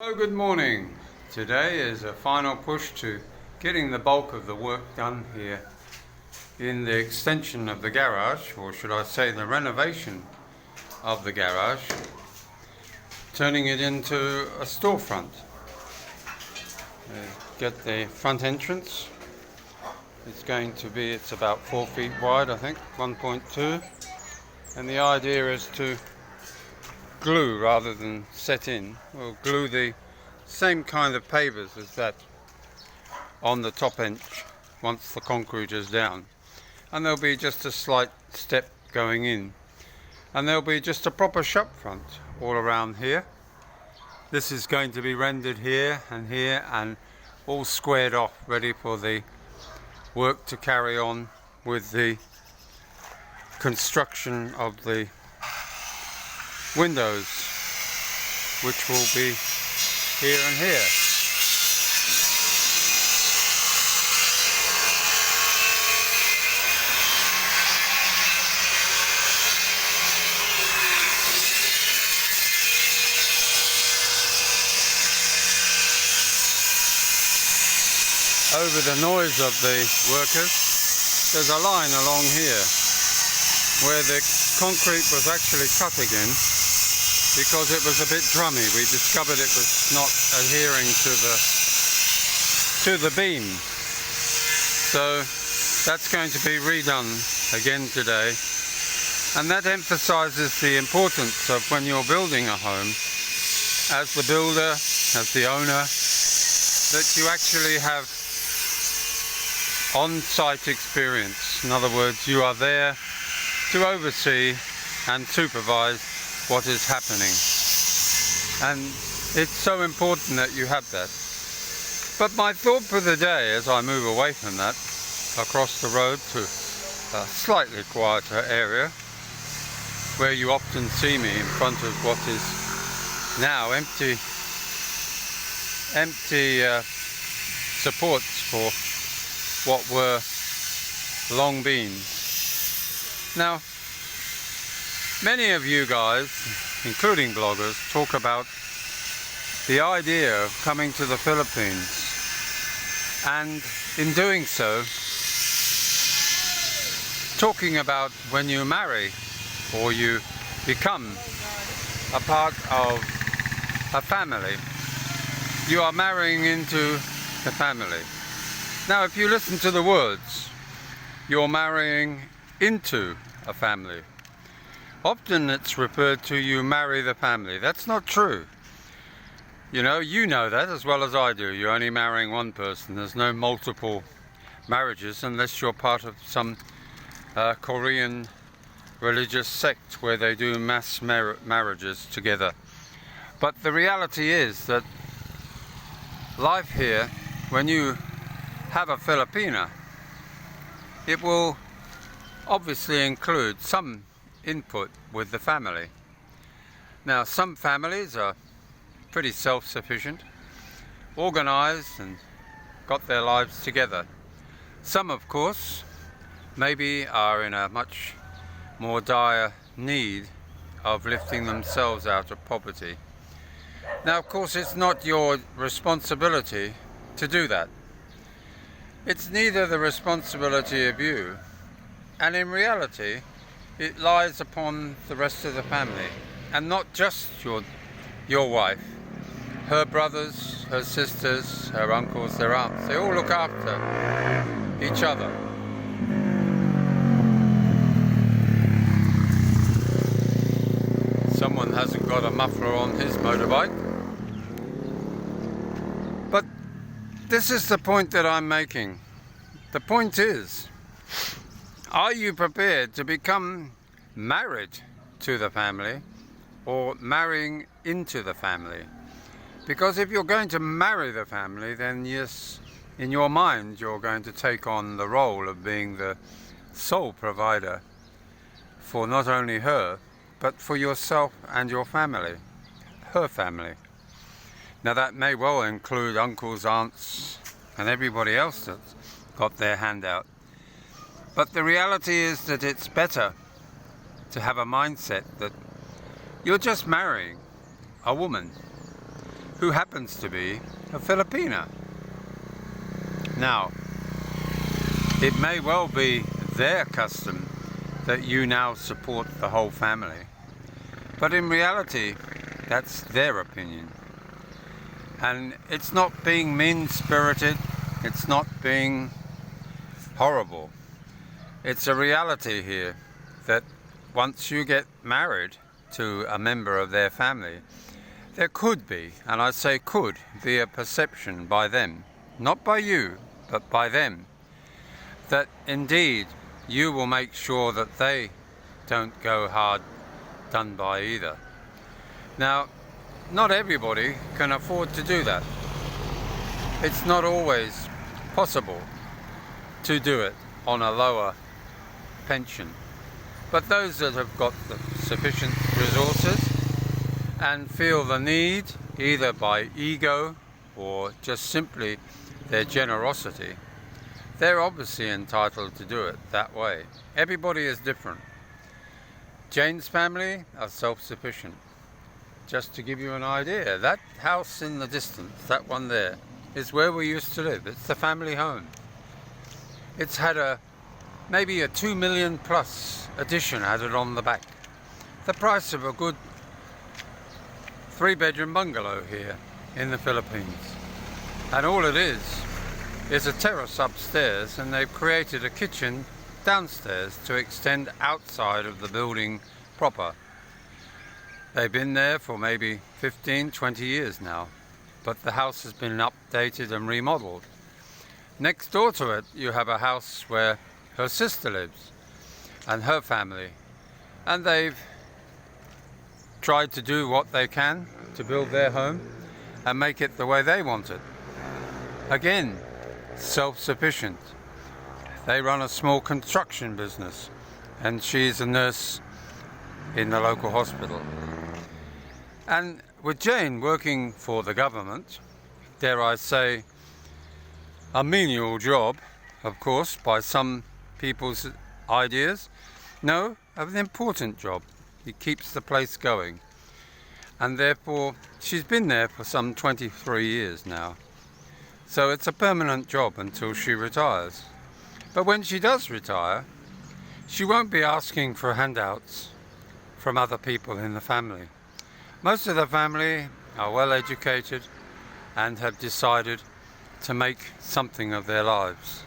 Hello, good morning. Today is a final push to getting the bulk of the work done here in the extension of the garage, or should I say the renovation of the garage, turning it into a storefront. Get the front entrance. It's about 4 feet wide, I think, 1.2, and the idea is to glue rather than set in. We'll glue the same kind of pavers as that on the top edge once the concrete is down, and there'll be just a slight step going in, and there'll be just a proper shop front all around here. This is going to be rendered here and all squared off, ready for the work to carry on with the construction of the windows, which will be here and here. Over the noise of the workers, there's a line along here where the concrete was actually cut again, because it was a bit drummy. We discovered it was not adhering to the beam. So that's going to be redone again today. And that emphasizes the importance of, when you're building a home, as the builder, as the owner, that you actually have on-site experience. In other words, you are there to oversee and supervise what is happening, and it's so important that you have that. But my thought for the day, as I move away from that, across the road to a slightly quieter area where you often see me in front of what is now empty supports for what were long beams. Now, many of you guys, including bloggers, talk about the idea of coming to the Philippines, and in doing so, talking about when you marry or you become a part of a family, you are marrying into the family. Now, if you listen to the words, you're marrying into a family. Often it's referred to, you marry the family. That's not true. You know that as well as I do. You're only marrying one person. There's no multiple marriages unless you're part of some Korean religious sect where they do mass marriages together. But the reality is that life here, when you have a Filipina, it will obviously include some input with the family. Now, some families are pretty self-sufficient, organized, and got their lives together. Some, of course, maybe are in a much more dire need of lifting themselves out of poverty. Now, of course, it's not your responsibility to do that. It's neither the responsibility of you, and in reality, it lies upon the rest of the family, and not just your wife. Her brothers, her sisters, her uncles, their aunts, they all look after each other. Someone hasn't got a muffler on his motorbike. But this is the point that I'm making. The point is, are you prepared to become married to the family, or marrying into the family? Because if you're going to marry the family, then yes, in your mind you're going to take on the role of being the sole provider for not only her, but for yourself and your family, her family. Now, that may well include uncles, aunts, and everybody else that's got their hand out. But the reality is that it's better to have a mindset that you're just marrying a woman. who happens to be a Filipina. Now, it may well be their custom that you now support the whole family, but in reality, that's their opinion. And it's not being mean-spirited, it's not being horrible. It's a reality here that once you get married to a member of their family, there could be, and I say could, be a perception by them, not by you, but by them, that indeed you will make sure that they don't go hard done by either. Now, not everybody can afford to do that. It's not always possible to do it on a lower pension. But those that have got the sufficient resources and feel the need, either by ego or just simply their generosity, they're obviously entitled to do it that way. Everybody is different. Jane's family are self-sufficient. Just to give you an idea, that house in the distance, that one there, is where we used to live. It's the family home. It's had maybe a 2 million plus addition added on the back. The price of a good 3-bedroom bungalow here in the Philippines. And all it is a terrace upstairs, and they've created a kitchen downstairs to extend outside of the building proper. They've been there for maybe 15, 20 years now, but the house has been updated and remodeled. Next door to it, you have a house where her sister lives and her family, and they've tried to do what they can to build their home and make it the way they want it. Again, self-sufficient. They run a small construction business, and she's a nurse in the local hospital. And with Jane working for the government, dare I say, a menial job, of course, by some people's ideas, no, an important job. It keeps the place going. And therefore, she's been there for some 23 years now. So it's a permanent job until she retires. But when she does retire, she won't be asking for handouts from other people in the family. Most of the family are well educated and have decided to make something of their lives.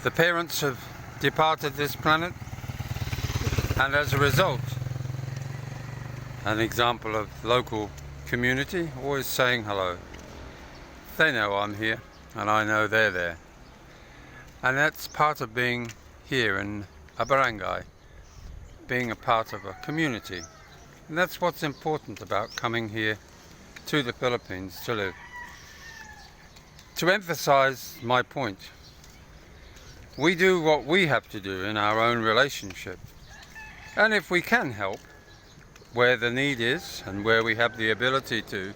The parents have departed this planet, and as a result, an example of local community always saying hello. They know I'm here and I know they're there. And that's part of being here in a barangay, being a part of a community. And that's what's important about coming here to the Philippines to live. To emphasize my point, we do what we have to do in our own relationship. And if we can help where the need is and where we have the ability to,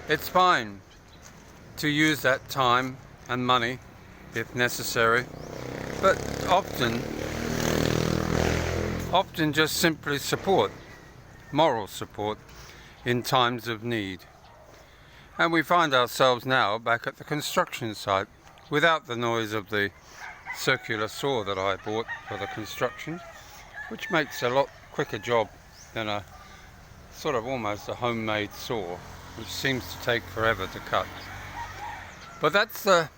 it's fine to use that time and money if necessary, but often just simply support, moral support in times of need. And we find ourselves now back at the construction site without the noise of the circular saw that I bought for the construction, which makes a lot quicker job than a sort of almost a homemade saw, which seems to take forever to cut. But that's the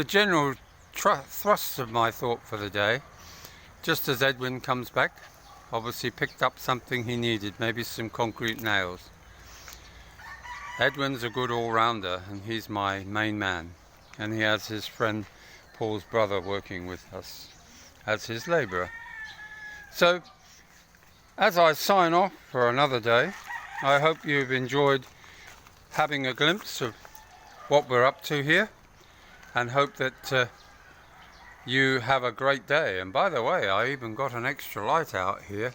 general thrust of my thought for the day. Just as Edwin comes back, obviously picked up something he needed, maybe some concrete nails. Edwin's a good all-rounder, and he's my main man, and he has his friend Paul's brother working with us as his labourer. So, as I sign off for another day, I hope you've enjoyed having a glimpse of what we're up to here, and hope that you have a great day. And by the way, I even got an extra light out here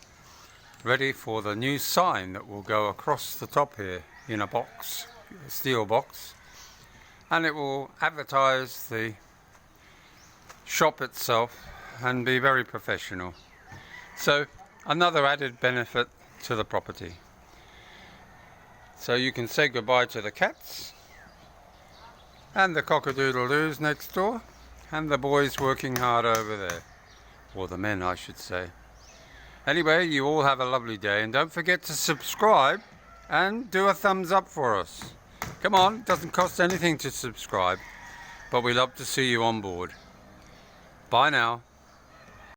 ready for the new sign that will go across the top here in a box, a steel box, and it will advertise the shop itself and be very professional. So another added benefit to the property. So you can say goodbye to the cats and the cock-a-doodle-doos next door and the boys working hard over there. Or the men, I should say. Anyway, you all have a lovely day, and don't forget to subscribe and do a thumbs up for us. Come on, it doesn't cost anything to subscribe, but we love to see you on board. Bye now.